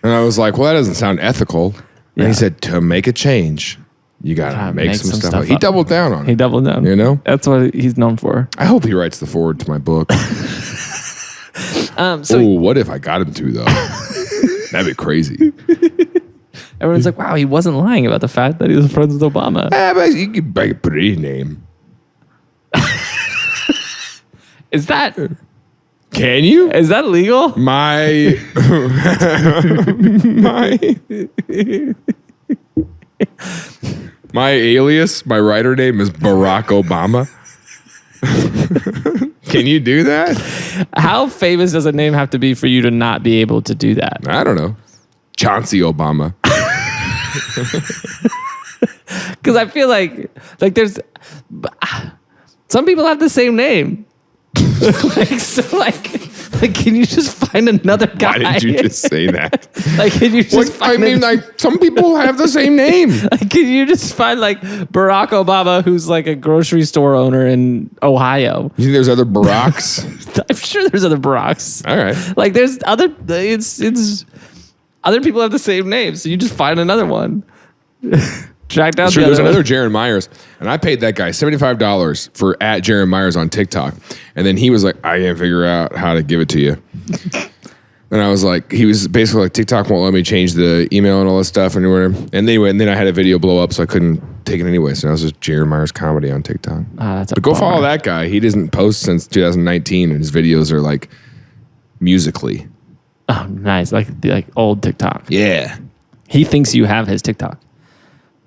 And I was like, well, that doesn't sound ethical. And he said, to make a change, you got to make some stuff up. He doubled down on it. He doubled down. You know? That's what he's known for. I hope he writes the foreword to my book. What if I got him to, though? That'd be crazy. Everyone's like, wow, he wasn't lying about the fact that he was friends with Obama. But you can put his name. Is that... Can you? Is that legal? My alias, my writer name is Barack Obama. Can you do that? How famous does a name have to be for you to not be able to do that? I don't know. Chauncey Obama. Because I feel like there's some people have the same name. Can you just find another guy? Why did you just say that? Can you just some people have the same name. Can you just find Barack Obama, who's like a grocery store owner in Ohio? You think there's other Baracks? I'm sure there's other Baracks. All right. There's other. It's other people have the same name, so you just find another one. Track down there's another Jaron Myers, and I paid that guy $75 for @Jaron Myers on TikTok, and then he was like, I can't figure out how to give it to you. And I was like, he was basically like, TikTok won't let me change the email and all this stuff. And anyway, and then I had a video blow up, so I couldn't take it anyway. So now it's just Jared Myers comedy on TikTok. But go follow that guy. He doesn't post since 2019, and his videos are like musically. Oh, nice. Like old TikTok. Yeah. He thinks you have his TikTok.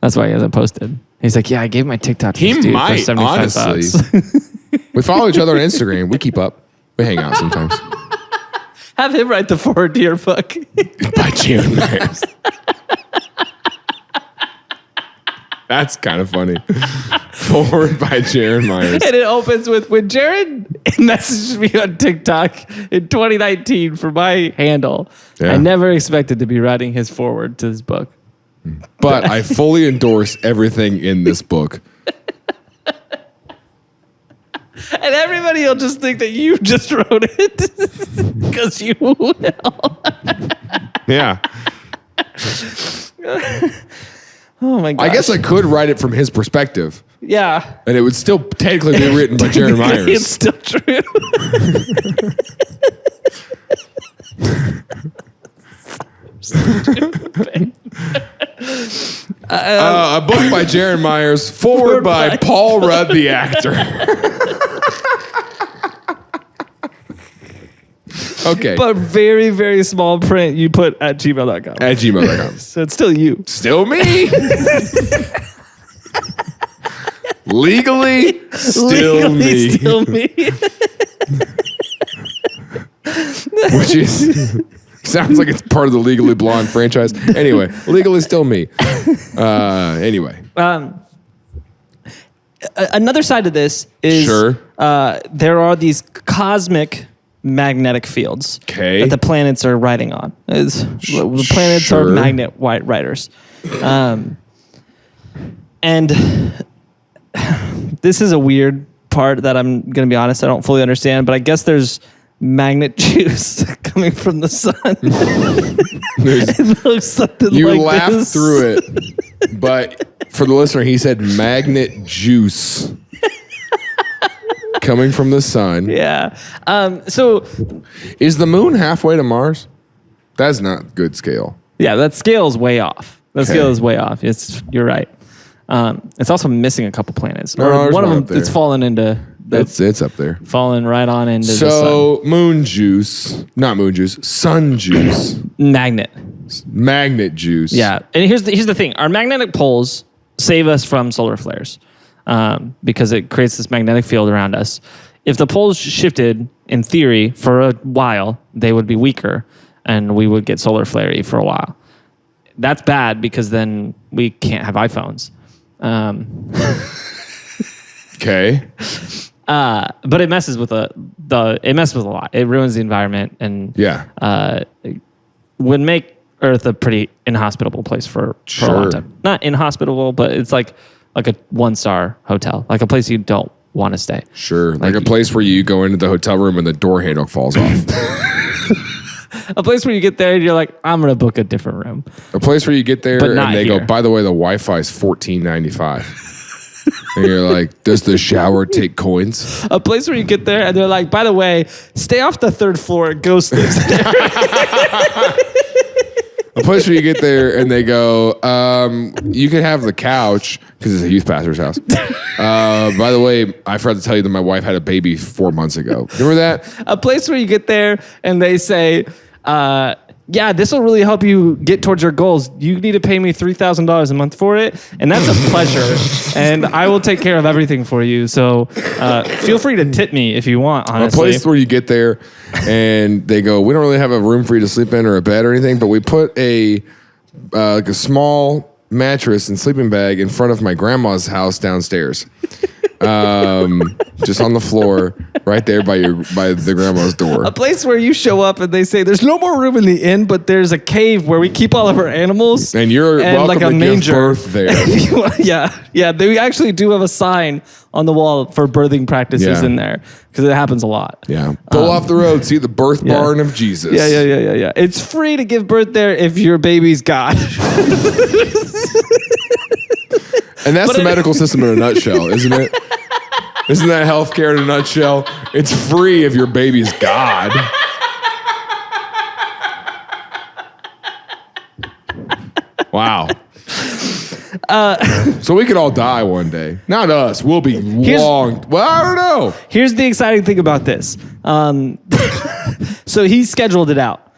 That's why he hasn't posted. He's like, yeah, I gave my TikTok to this dude for 75 bucks. We follow each other on Instagram. We keep up. We hang out sometimes. Have him write the forward to your book. By Jared Myers. That's kind of funny. Forward by Jared Myers. And it opens with, when Jared messaged me on TikTok in 2019 for my handle, I never expected to be writing his forward to his book. But I fully endorse everything in this book. And everybody will just think that you just wrote it because you will. Yeah. Oh my god. I guess I could write it from his perspective. Yeah. And it would still technically be written by Jared Myers. It's still true. A book by Jared Myers, forward by Paul Rudd, the actor. Okay. But very, very small print you put at gmail.com. At gmail.com. So it's still you. Still me. Legally, still me. Still me. Which is... Sounds like it's part of the Legally Blonde franchise. Anyway, legally still me. Anyway. Another side of this is there are these cosmic magnetic fields that the planets are riding on. The planets are magnet riders. And this is a weird part that I'm going to be honest, I don't fully understand, but I guess there's magnet juice coming from the sun. It looks something you like laughed this. through it, but for the listener, he said magnet juice coming from the sun. Yeah. So is the moon halfway to Mars? That's not good scale. Yeah, that scale is way off. Scale is way off. You're right. It's also missing a couple planets. No, one of them, it's fallen into... It's up there. Falling right on into the sun. So moon juice, not moon juice, sun juice. Magnet juice. Yeah. And here's the thing. Our magnetic poles save us from solar flares because it creates this magnetic field around us. If the poles shifted, in theory, for a while, they would be weaker and we would get solar flare for a while. That's bad because then we can't have iPhones. Okay. But it messes with it messes with a lot. It ruins the environment and would make Earth a pretty inhospitable place for a long time. Not inhospitable, but it's like a 1-star hotel, like a place you don't want to stay. Sure, like a place where you go into the hotel room and the door handle falls off. A place where you get there and you're like, I'm gonna book a different room. A place where you get there and they go, by the way, the Wi-Fi is $14.95. And you're like, does the shower take coins? A place where you get there and they're like, by the way, stay off the 3rd floor. Ghost lives there. A place where you get there and they go, you can have the couch because it's a youth pastor's house. By the way, I forgot to tell you that my wife had a baby 4 months ago. Remember that? A place where you get there and they say, yeah, this will really help you get towards your goals. You need to pay me $3,000 a month for it, and that's a pleasure. And I will take care of everything for you. So feel free to tip me if you want, honestly. A place where you get there and they go, we don't really have a room for you to sleep in or a bed or anything, but we put like a small mattress and sleeping bag in front of my grandma's house downstairs. Just on the floor right there by the grandma's door. A place where you show up and they say there's no more room in the inn, but there's a cave where we keep all of our animals. And you're welcome like a to manger. Give birth there. Yeah. They actually do have a sign on the wall for birthing practices in there because it happens a lot. Yeah. Pull off the road, see the birth barn of Jesus. Yeah. It's free to give birth there if your baby's God. And that's the medical system in a nutshell, isn't it? Isn't that healthcare in a nutshell? It's free if your baby's God. Wow. So we could all die one day. Not us. We'll be long. Well, I don't know. Here's the exciting thing about this. So he scheduled it out.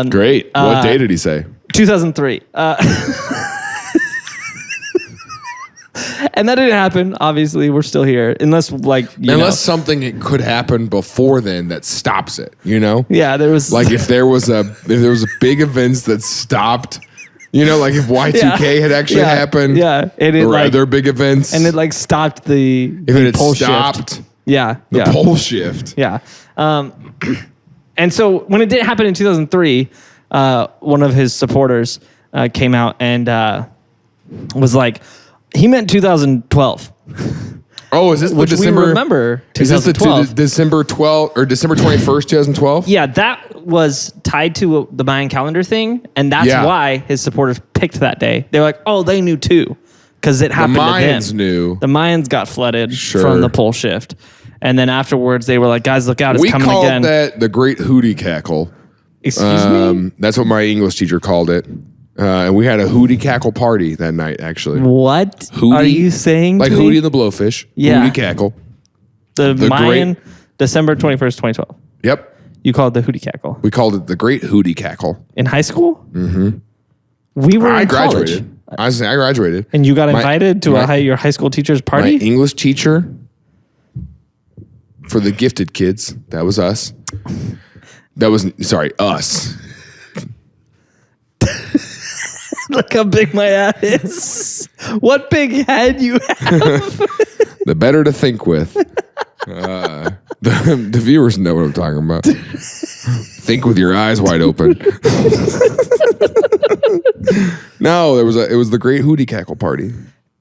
Great. What day did he say? 2003. And that didn't happen. Obviously, we're still here. Unless something could happen before then that stops it, you know? Yeah, there was... Like if there was a big events that stopped... You know, like if Y2K had actually happened, and it or other big events, and it stopped the pole shift. The pole shift, and so when it did happen in 2003, one of his supporters came out and was like, he meant 2012. Oh, is this which December? We remember 2012. Is this the December 12th or December 21st, 2012? Yeah, that was tied to the Mayan calendar thing, and that's why his supporters picked that day. They were like, oh, they knew too, because it happened to them. The Mayans knew. The Mayans got flooded from the pole shift, and then afterwards they were like, guys, look out, it's coming again. We called that the Great Hootie Cackle. Excuse me? That's what my English teacher called it. And we had a Hootie Cackle party that night, actually. What Hootie, are you saying? Like Hootie and the Blowfish. Yeah. Hootie Cackle. The Mayan, December 21st, 2012. Yep. You called it the Hootie Cackle. We called it the Great Hootie Cackle. In high school? Mm-hmm. We were I in graduated. college. I graduated. And you got invited to your high school teacher's party? My English teacher, for the gifted kids, that was us. Us. Look how big my head is. What big head you have. The better to think with. The viewers know what I'm talking about. Think with your eyes wide open. No, it was the Great Hootie Cackle party.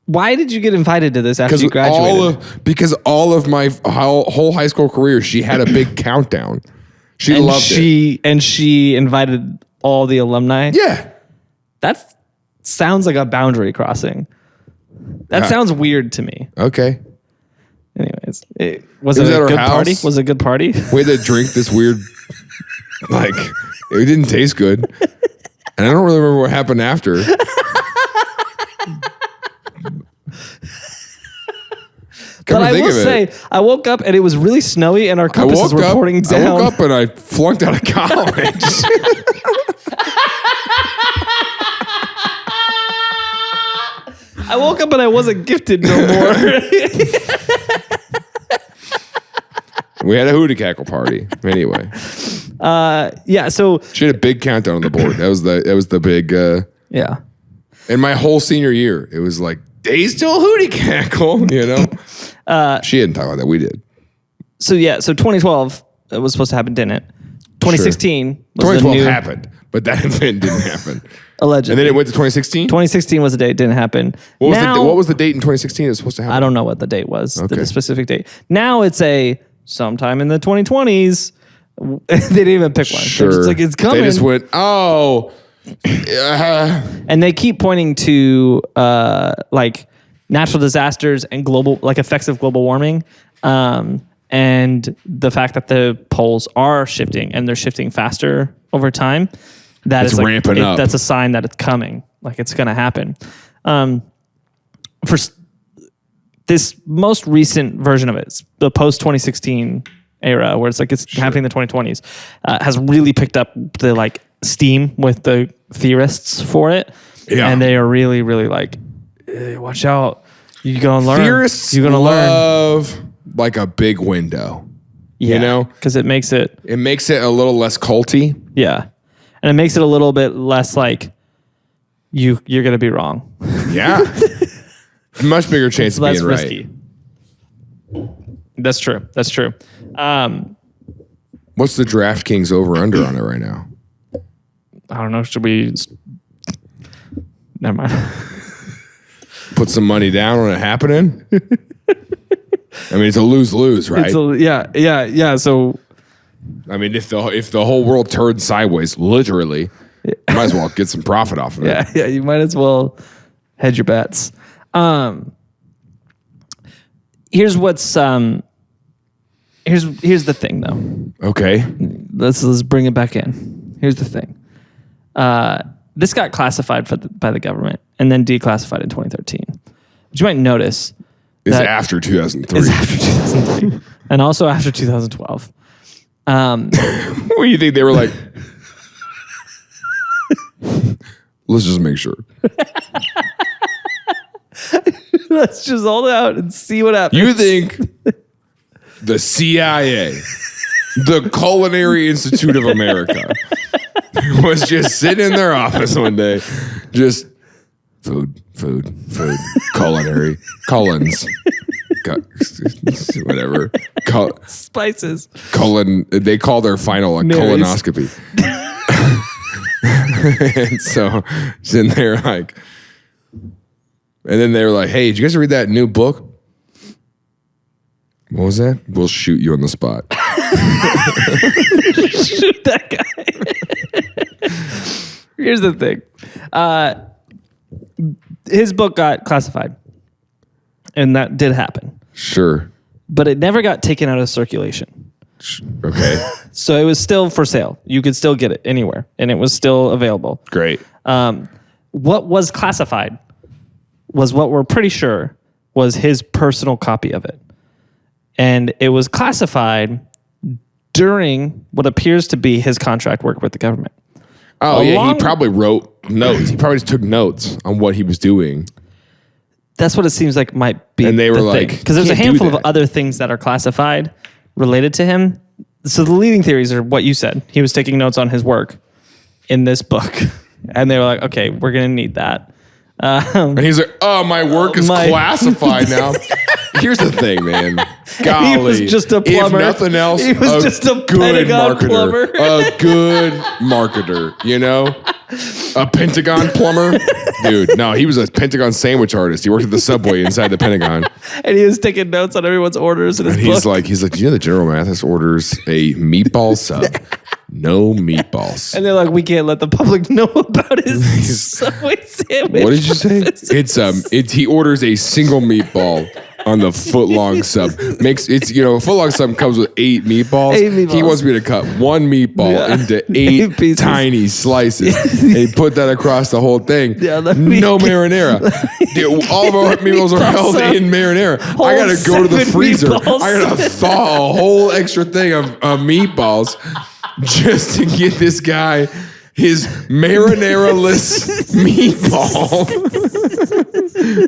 Why did you get invited to this after you graduated? Because all of my whole high school career, she had a big countdown. She loved it. And she invited all the alumni? Yeah. That sounds like a boundary crossing. That sounds weird to me. Okay. Anyways, was it a good party? Was it a good party? We had to drink this weird, like, it didn't taste good. And I don't really remember what happened after. But I will say, I woke up and it was really snowy and our compasses were pouring down. I woke up and I flunked out of college. I woke up and I wasn't gifted no more. We had a Hootie Cackle party. Anyway. So she had a big countdown on the board. That was the big yeah. And my whole senior year, it was like, days till Hootie Cackle, you know? She didn't talk about that. We did. So 2012 it was supposed to happen, didn't it? 2016 was 2012 happened, but that event didn't happen. Allegedly. And then it went to 2016? 2016 was the date. It didn't hapen. What was the date in 2016 it was supposed to happen? I don't know what the date was, the specific date. Now it's sometime in the 2020s. They didn't even pick one. Sure. They're just like, it's coming. They just went, and they keep pointing to like natural disasters and global, like effects of global warming. And the fact that the poles are shifting and they're shifting faster over time. It's like, ramping up. That's a sign that it's coming. Like it's going to happen. For this most recent version of it, it's the post 2016 era, where it's like it's happening in the 2020s, has really picked up the like steam with the theorists for it. Yeah, and they are really, really like, watch out, you're gonna learn. Theorists love like a big window. Yeah, you know, because it makes it a little less culty. Yeah. And it makes it a little bit less like you're going to be wrong. Yeah. Much bigger chance of being risky. Right. That's true. What's the DraftKings over-under on it right now? I don't know. Should we... Never mind. Put some money down on it happening? I mean, it's a lose-lose, right? Yeah. So... I mean, if the whole world turned sideways, literally, you might as well get some profit off of it. Yeah, you might as well hedge your bets. Here's the thing, though. Okay. Let's bring it back in. Here's the thing. this got classified by the government and then declassified in 2013. But you might notice is after 2003. Is after 2003. And also after 2012. What do you think they were like? Let's just make sure. Let's just hold out and see what happens. You think the CIA, the Culinary Institute of America, was just sitting in their office one day, just food, culinary, Collins, whatever. Spices. They call their final a colonoscopy. And so sitting there like, and then they were like, hey, did you guys read that new book? What was that? We'll shoot you on the spot. Shoot that guy. Here's the thing. His book got classified. And that did happen. Sure. But it never got taken out of circulation. Okay. So it was still for sale. You could still get it anywhere. And it was still available. Great. What was classified was what we're pretty sure was his personal copy of it. And it was classified during what appears to be his contract work with the government. Oh, yeah, he probably wrote notes. He probably just took notes on what he was doing. That's what it seems like might be. And they were like, because there's a handful of other things that are classified related to him. So the leading theories are what you said. He was taking notes on his work in this book. And they were like, okay, we're going to need that. And he's like, oh, my work is classified now. Here's the thing, man. Golly. He was just a plumber. If nothing else, he was just a good marketer. Plumber. A good marketer, you know? A Pentagon plumber? Dude, no, he was a Pentagon sandwich artist. He worked at the Subway inside the Pentagon. And he was taking notes on everyone's orders in his book. He's like, do you know the General Mathis orders a meatball sub? No meatballs. And they're like, we can't let the public know about his Subway sandwich. What did you say? He orders a single meatball on the foot-long sub. A foot-long sub comes with 8 meatballs. He wants me to cut one meatball into 8 tiny slices and put that across the whole thing. Yeah, no marinara. Dude, all of our meatballs are held in marinara. I gotta go to the freezer. Meatballs. I gotta thaw a whole extra thing of meatballs just to get this guy his marinara-less meatball.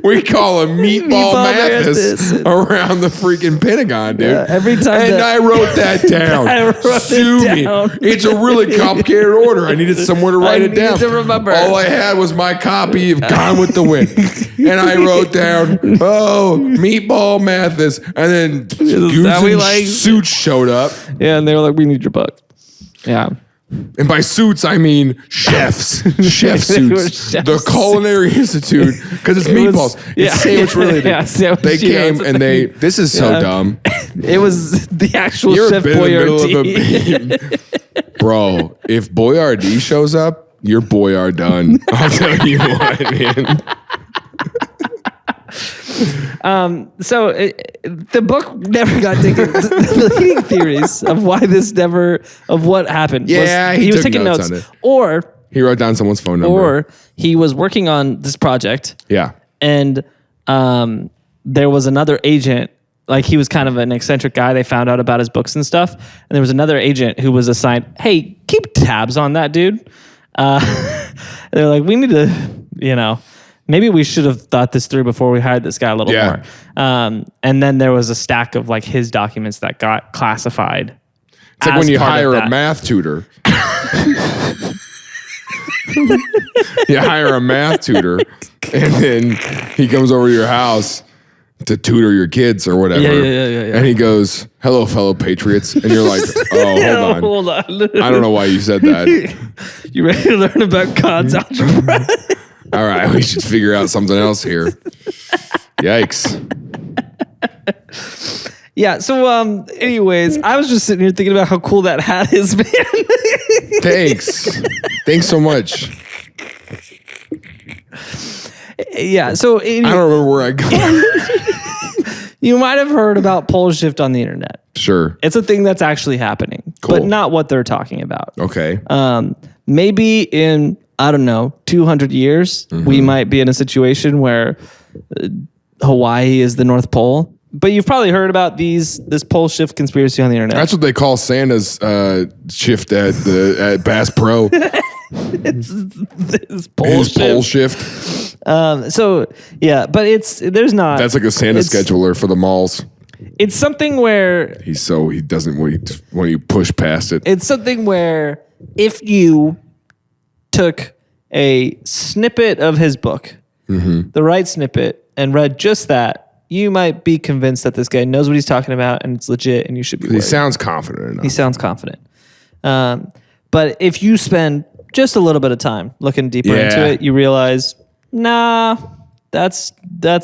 We call him Meatball Mathis around the freaking Pentagon, dude. Yeah, every time. And I wrote that down. Sue me. It's a really complicated order. I needed somewhere to write it down. To remember. All I had was my copy of Gone with the Wind. And I wrote down, Meatball Mathis. And then Suits showed up. Yeah, and they were like, we need your book. Yeah. And by suits, I mean chefs. Chef suits. The Culinary Institute, because it's meatballs. It's sandwich related. Yeah, they came and this is so dumb. It was the actual Chef Boyardee. Bro, if Boyardee shows up, your boy are done. I'll tell you what, man. So the book never got taken. The leading theories of why this of what happened. Yeah, he was taking notes on it. Or he wrote down someone's phone number. Or he was working on this project. Yeah. And there was another agent, like he was kind of an eccentric guy. They found out about his books and stuff. And there was another agent who was assigned, hey, keep tabs on that dude. They're like, we need to, maybe we should have thought this through before we hired this guy a little more. And then there was a stack of like his documents that got classified. It's like when you hire a math tutor. You hire a math tutor and then he comes over to your house to tutor your kids or whatever. Yeah. And he goes, hello, fellow patriots. And you're like, oh, hold on. I don't know why you said that. You ready to learn about God's algebra? All right, we should figure out something else here. Yikes. Yeah, so anyways, I was just sitting here thinking about how cool that hat is, man. Thanks so much. Yeah, so I don't remember where I got. You might have heard about pole shift on the internet. Sure. It's a thing that's actually happening, cool. But not what they're talking about. Okay. Maybe in I don't know, 200 years, we might be in a situation where Hawaii is the North Pole. But you've probably heard about this pole shift conspiracy on the internet. That's what they call Santa's shift at Bass Pro. It's pole His shift. pole shift. So yeah, but there's not. That's like a Santa scheduler for the malls. It's something where He doesn't when you push past it. it's something where if you took a snippet of his book, the right snippet, and read just that, you might be convinced that this guy knows what he's talking about and it's legit and you should be worried. He sounds confident enough. He sounds confident. But if you spend just a little bit of time looking deeper into it, you realize, nah, that's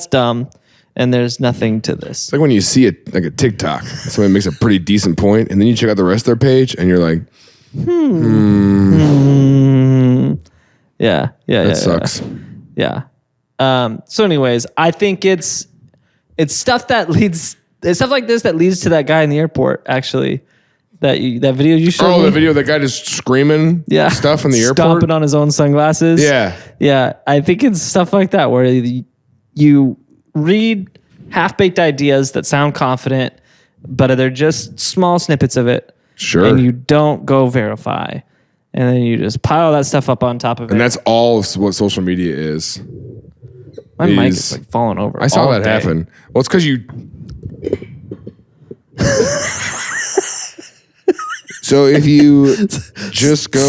dumb. And there's nothing to this. It's like when you see a TikTok, somebody makes a pretty decent point, and then you check out the rest of their page, and you're like, Yeah. that sucks. Yeah. So anyways, I think it's stuff that leads. It's stuff like this that leads to that guy in the airport. Actually, that video you showed. Oh, me. the video, that guy just screaming stuff in the airport, stomping on his own sunglasses. Yeah. I think it's stuff like that where you read half-baked ideas that sound confident, but they're just small snippets of it. Sure. And you don't go verify, and then you just pile that stuff up on top of it. And that's all what social media is. My mic is like falling over. I saw that happen. Well, it's because you. So if you just go,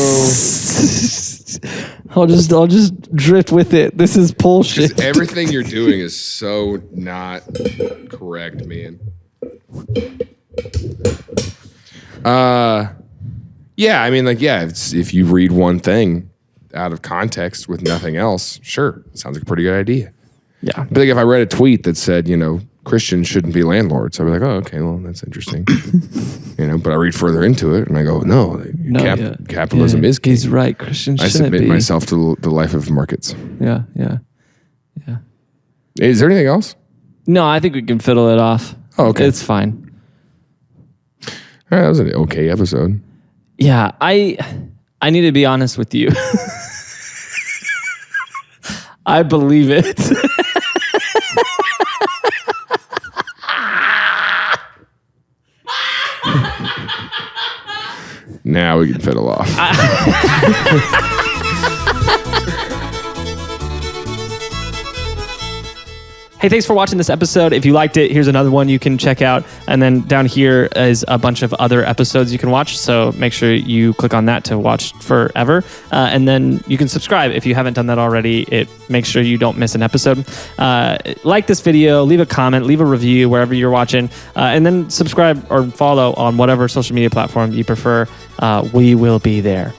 I'll just drift with it. This is bullshit. everything you're doing is so not correct, man. Yeah, I mean, like, if you read one thing out of context with nothing else, sure, sounds like a pretty good idea. Yeah. But like if I read a tweet that said, Christians shouldn't be landlords, I'd be like, oh, okay, well, that's interesting. But I read further into it and I go, capitalism is king. He's right. Christians I shouldn't submit be. myself to the life of markets. Yeah. Is there anything else? No, I think we can fiddle it off. Oh, okay. It's fine. All right, that was an okay episode. Yeah, I need to be honest with you. I believe it. Now we can fiddle off. Hey, thanks for watching this episode. If you liked it, here's another one you can check out. And then down here is a bunch of other episodes you can watch. So make sure you click on that to watch forever. And then you can subscribe if you haven't done that already. It makes sure you don't miss an episode. Like this video, leave a comment, leave a review wherever you're watching. And then subscribe or follow on whatever social media platform you prefer. We will be there.